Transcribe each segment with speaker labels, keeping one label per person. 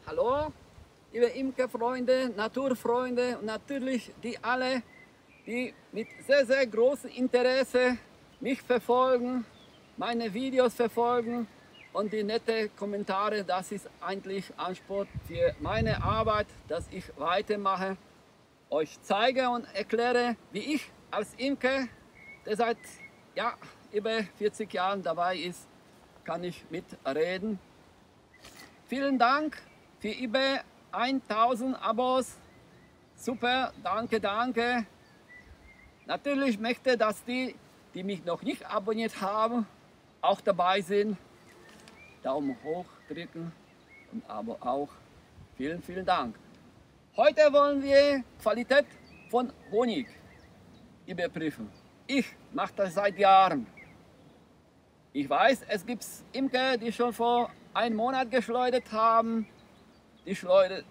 Speaker 1: Hallo, liebe Imkerfreunde, Naturfreunde und natürlich die alle, die mit sehr, sehr großem Interesse mich verfolgen, meine Videos verfolgen und die nette Kommentare. Das ist eigentlich Anspruch für meine Arbeit, dass ich weitermache, euch zeige und erkläre, wie ich als Imker, der seit über 40 Jahren dabei ist, kann ich mitreden. Vielen Dank für über 1000 Abos. Super, danke, danke. Natürlich möchte, dass die mich noch nicht abonniert haben, auch dabei sind. Daumen hoch drücken und aber auch vielen, vielen Dank. Heute wollen wir Qualität von Honig überprüfen. Ich mache das seit Jahren. Ich weiß, es gibt Imker, die schon vor einem Monat geschleudert haben. Die schleudern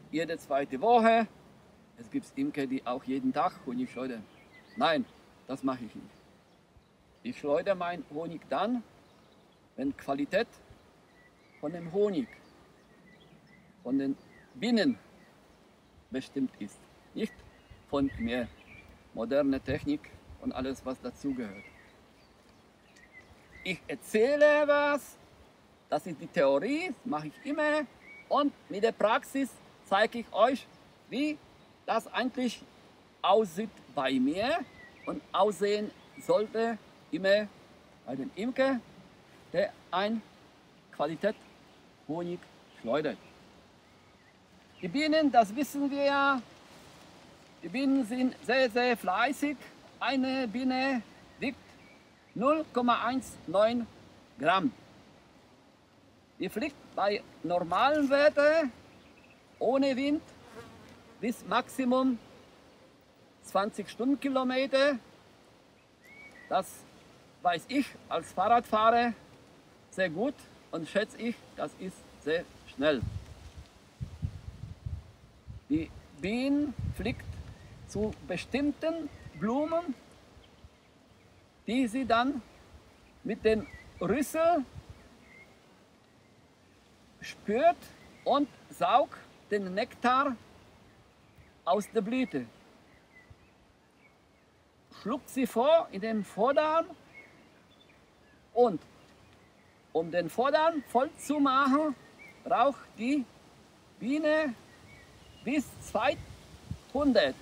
Speaker 1: jede zweite Woche. Es gibt Imker, die auch jeden Tag Honig schleudern. Nein, das mache ich nicht. Ich schleudere meinen Honig dann, wenn Qualität von dem Honig, von den Bienen bestimmt ist. Nicht von mir. Moderne Technik und alles, was dazugehört. Ich erzähle was, das ist die Theorie, das mache ich immer. Und mit der Praxis zeige ich euch, wie das eigentlich aussieht bei mir und aussehen sollte immer bei dem Imker, der ein Qualität Honig schleudert. Die Bienen, das wissen wir ja, die Bienen sind sehr, sehr fleißig. Eine Biene wiegt 0,19 Gramm. Die fliegt bei normalen Werten ohne Wind bis Maximum 20 Stundenkilometer. Das weiß ich als Fahrradfahrer sehr gut und schätze ich, das ist sehr schnell. Die Biene fliegt zu bestimmten Blumen, die sie dann mit dem Rüssel spürt und saugt den Nektar aus der Blüte. Schluckt sie vor in den Vordarm und um den Vordarm voll zu machen, braucht die Biene bis 200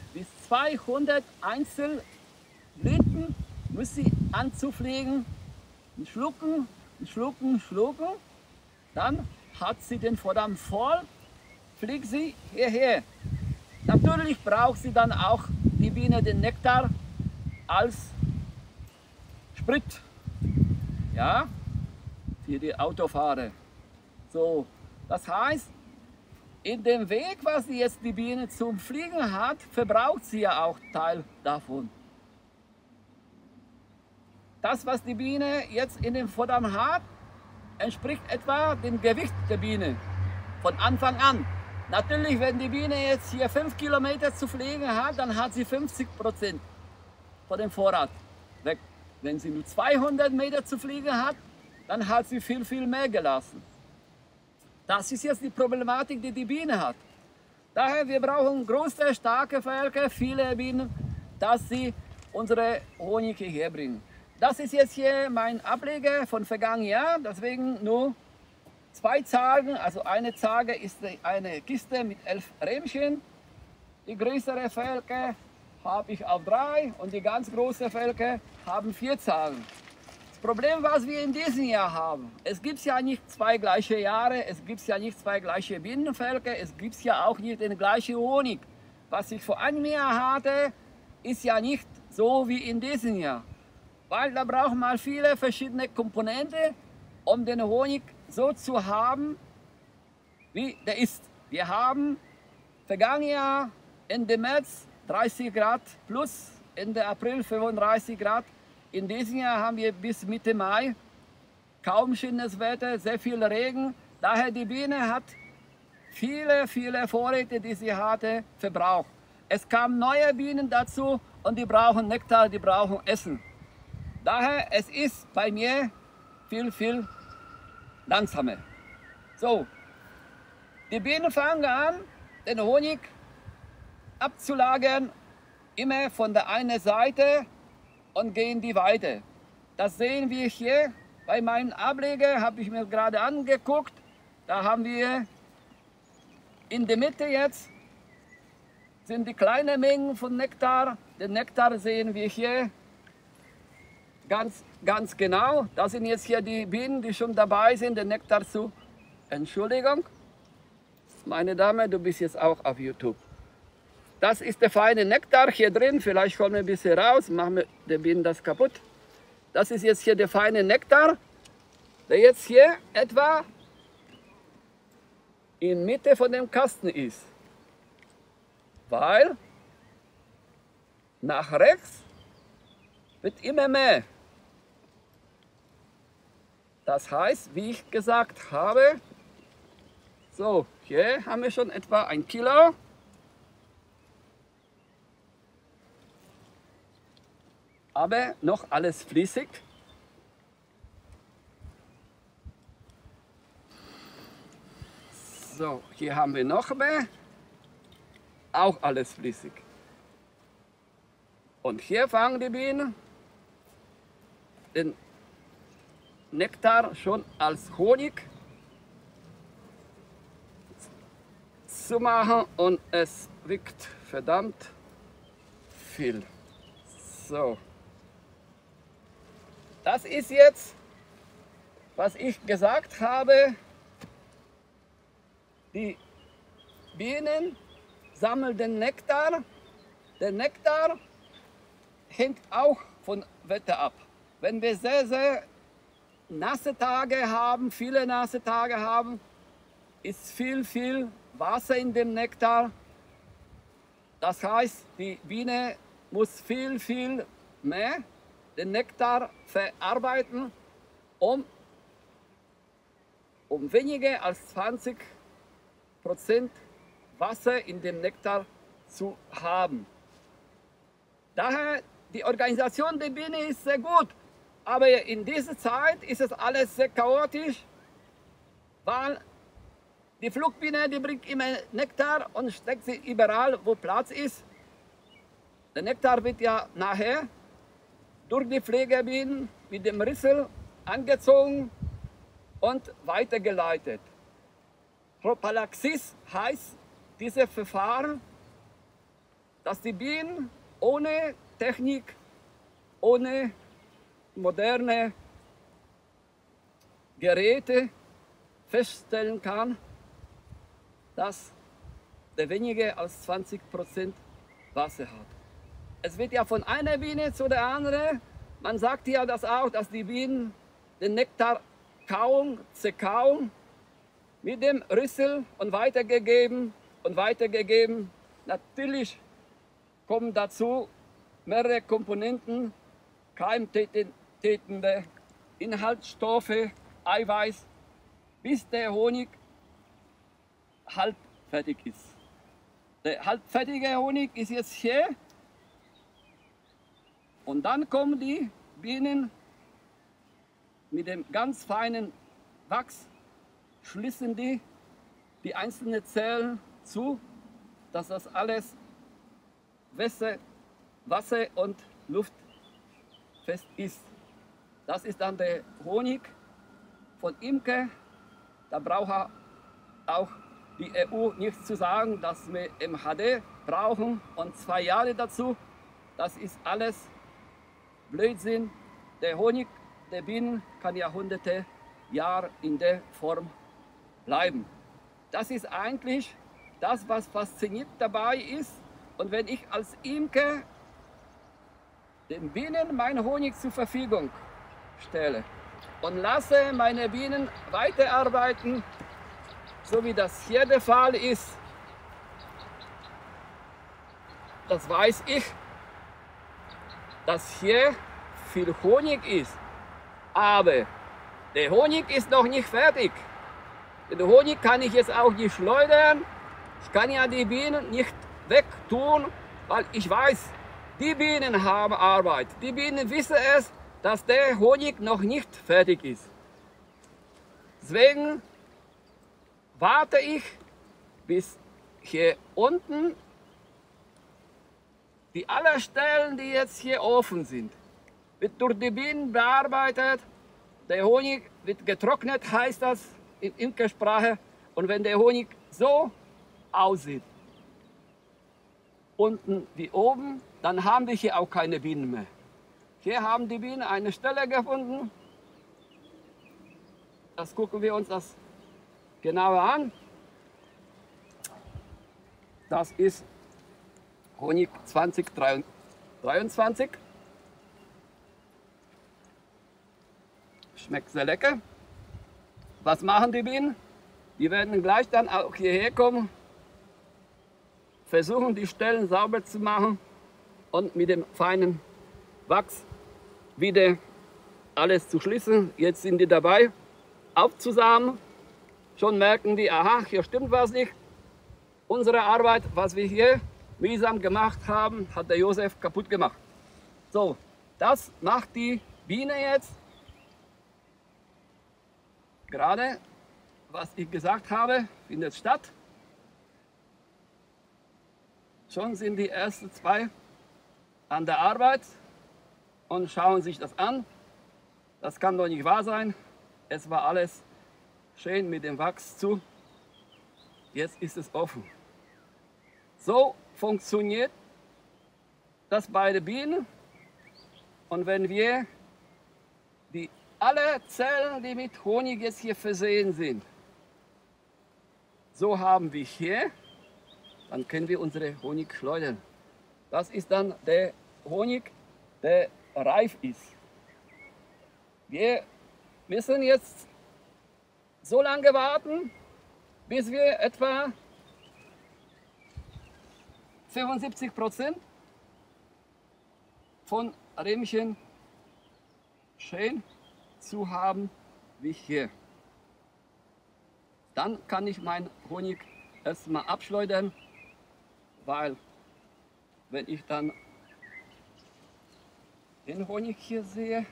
Speaker 1: Einzelblüten muss sie anzupflegen, schlucken, schlucken, schlucken. Dann hat sie den Vordarm voll, fliegt sie hierher. Natürlich braucht sie dann auch die Biene den Nektar als Sprit, ja, für die Autofahrer. So, das heißt, in dem Weg, was jetzt die Biene zum Fliegen hat, verbraucht sie ja auch Teil davon. Das, was die Biene jetzt in dem Vordarm hat, entspricht etwa dem Gewicht der Biene von Anfang an. Natürlich, wenn die Biene jetzt hier 5 Kilometer zu fliegen hat, dann hat sie 50% von dem Vorrat weg. Wenn sie nur 200 Meter zu fliegen hat, dann hat sie viel, viel mehr gelassen. Das ist jetzt die Problematik, die die Biene hat. Daher, wir brauchen große, starke Völker, viele Bienen, dass sie unsere Honig hierher bringen. Das ist jetzt hier mein Ableger von vergangenen Jahr, deswegen nur 2 Zargen, also eine Zarge ist eine Kiste mit 11 Rähmchen. Die größere Völker habe ich auf 3 und die ganz großen Völker haben 4 Zargen. Das Problem, was wir in diesem Jahr haben, es gibt ja nicht 2 gleiche Jahre, es gibt ja nicht 2 gleiche Bienenvölker, es gibt ja auch nicht den gleichen Honig. Was ich vor einem Jahr hatte, ist ja nicht so wie in diesem Jahr. Weil da braucht man viele verschiedene Komponenten, um den Honig so zu haben, wie der ist. Wir haben vergangenes Jahr Ende März 30 Grad plus, Ende April 35 Grad. In diesem Jahr haben wir bis Mitte Mai kaum schönes Wetter, sehr viel Regen. Daher die Biene hat viele, viele Vorräte, die sie hatte, verbraucht. Es kamen neue Bienen dazu und die brauchen Nektar, die brauchen Essen. Daher, es ist bei mir viel, viel langsamer. So, Die Bienen fangen an, den Honig abzulagern, immer von der einen Seite und gehen die weiter. Das sehen wir hier bei meinem Ableger, habe ich mir gerade angeguckt. Da haben wir in der Mitte jetzt sind die kleinen Mengen von Nektar. Den Nektar sehen wir hier ganz genau. Das sind jetzt hier die Bienen, die schon dabei sind, den Nektar zu. Entschuldigung, meine Dame, du bist jetzt auch auf YouTube. Das ist der feine Nektar hier drin. Vielleicht kommen wir ein bisschen raus, machen wir den Bienen das kaputt. Das ist jetzt hier der feine Nektar, der jetzt hier etwa in Mitte von dem Kasten ist. Weil nach rechts wird immer mehr. Das heißt, wie ich gesagt habe, so, hier haben wir schon etwa 1 Kilo. Aber noch alles flüssig. So, hier haben wir noch mehr. Auch alles flüssig. Und hier fangen die Bienen den Nektar schon als Honig zu machen und es riecht verdammt viel. So. Das ist jetzt, was ich gesagt habe. Die Bienen sammeln den Nektar. Der Nektar hängt auch vom Wetter ab. Wenn wir sehr, sehr nasse Tage haben, viele nasse Tage haben, ist viel Wasser in dem Nektar. Das heißt, die Biene muss viel mehr den Nektar verarbeiten, um weniger als 20% Wasser in dem Nektar zu haben. Daher, die Organisation der Biene ist sehr gut, aber in dieser Zeit ist es alles sehr chaotisch, weil die Flugbiene, die bringt immer Nektar und steckt sie überall, wo Platz ist. Der Nektar wird ja nachher durch die Pflegebienen mit dem Rüssel angezogen und weitergeleitet. Prophylaxis heißt dieses Verfahren, dass die Bienen ohne Technik, ohne moderne Geräte feststellen kann, dass der weniger als 20% Wasser hat. Es wird ja von einer Biene zu der anderen, man sagt ja das auch, dass die Bienen den Nektar kauen, zerkauen, mit dem Rüssel und weitergegeben und weitergegeben. Natürlich kommen dazu mehrere Komponenten, keimtötende Inhaltsstoffe, Eiweiß, bis der Honig halbfertig ist. Der halbfertige Honig ist jetzt hier. Und dann kommen die Bienen mit dem ganz feinen Wachs, schließen die einzelnen Zellen zu, dass das alles Wasser und Luft fest ist. Das ist dann der Honig von Imker. Da braucht auch die EU nichts zu sagen, dass wir MHD brauchen und 2 Jahre dazu. Das ist alles Blödsinn. Der Honig der Bienen kann Jahrhunderte Jahre in der Form bleiben. Das ist eigentlich das, was fasziniert dabei ist. Und wenn ich als Imker den Bienen meinen Honig zur Verfügung stelle und lasse meine Bienen weiterarbeiten, so wie das hier der Fall ist, das weiß ich, dass hier viel Honig ist. Aber der Honig ist noch nicht fertig. Den Honig kann ich jetzt auch nicht schleudern. Ich kann ja die Bienen nicht wegtun, weil ich weiß, die Bienen haben Arbeit. Die Bienen wissen es, dass der Honig noch nicht fertig ist. Deswegen warte ich bis hier unten. Die alle Stellen, die jetzt hier offen sind, wird durch die Bienen bearbeitet. Der Honig wird getrocknet, heißt das in Imkersprache. Und wenn der Honig so aussieht, unten wie oben, dann haben wir hier auch keine Bienen mehr. Hier haben die Bienen eine Stelle gefunden. Das gucken wir uns das genauer an. Das ist Honig 2023. Schmeckt sehr lecker. Was machen die Bienen? Die werden gleich dann auch hierher kommen, versuchen die Stellen sauber zu machen und mit dem feinen Wachs wieder alles zu schließen. Jetzt sind die dabei, aufzusamen. Schon merken die, aha, hier stimmt was nicht. Unsere Arbeit, was wir hier mühsam gemacht haben, hat der Josef kaputt gemacht. So, das macht die Biene jetzt. Gerade, was ich gesagt habe, findet statt. Schon sind die ersten zwei an der Arbeit und schauen sich das an. Das kann doch nicht wahr sein. Es war alles schön mit dem Wachs zu. Jetzt ist es offen. So funktioniert das bei den Bienen. Und wenn wir alle Zellen, die mit Honig jetzt hier versehen sind, so haben wir hier, dann können wir unsere Honig schleudern. Das ist dann der Honig, der reif ist. Wir müssen jetzt so lange warten, bis wir etwa 75% von Rähmchen schön zu haben wie hier. Dann kann ich meinen Honig erstmal abschleudern, weil wenn ich dann den Honig hier sehe,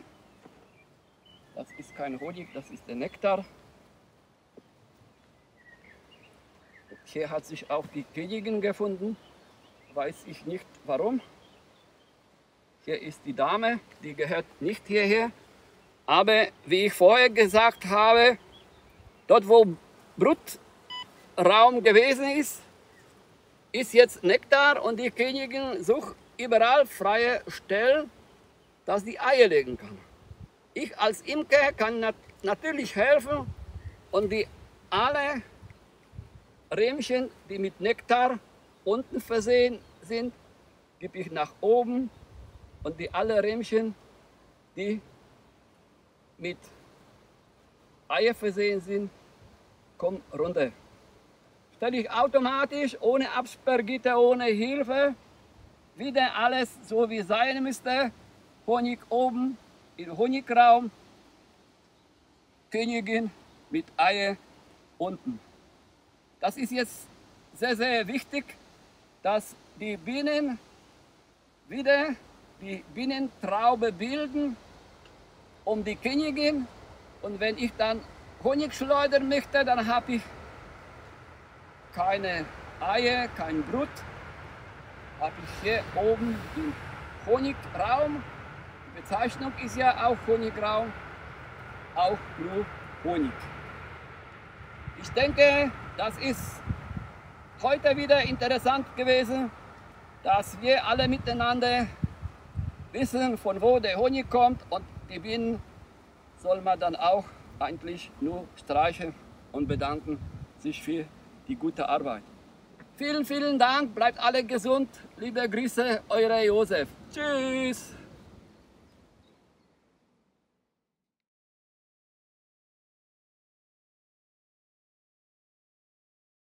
Speaker 1: das ist kein Honig, das ist der Nektar. Hier hat sich auch die Königin gefunden, weiß ich nicht warum. Hier ist die Dame, die gehört nicht hierher. Aber wie ich vorher gesagt habe, dort wo Brutraum gewesen ist, ist jetzt Nektar und die Königin sucht überall freie Stellen, dass die Eier legen kann. Ich als Imker kann natürlich helfen und die alle Rähmchen, die mit Nektar unten versehen sind, gebe ich nach oben und die alle Rähmchen, die mit Eier versehen sind, kommen runter. Stelle ich automatisch, ohne Absperrgitter, ohne Hilfe, wieder alles so wie sein müsste. Honig oben im Honigraum, Königin mit Eier unten. Das ist jetzt sehr, sehr wichtig, dass die Bienen wieder die Bienentraube bilden um die Königin. Und wenn ich dann Honig schleudern möchte, dann habe ich keine Eier, kein Brut. Habe ich hier oben den Honigraum. Die Bezeichnung ist ja auch Honigraum, auch nur Honig. Ich denke, das ist heute wieder interessant gewesen, dass wir alle miteinander wissen, von wo der Honig kommt, und die Bienen soll man dann auch eigentlich nur streichen und bedanken sich für die gute Arbeit. Vielen, vielen Dank, bleibt alle gesund. Liebe Grüße, euer Josef. Tschüss.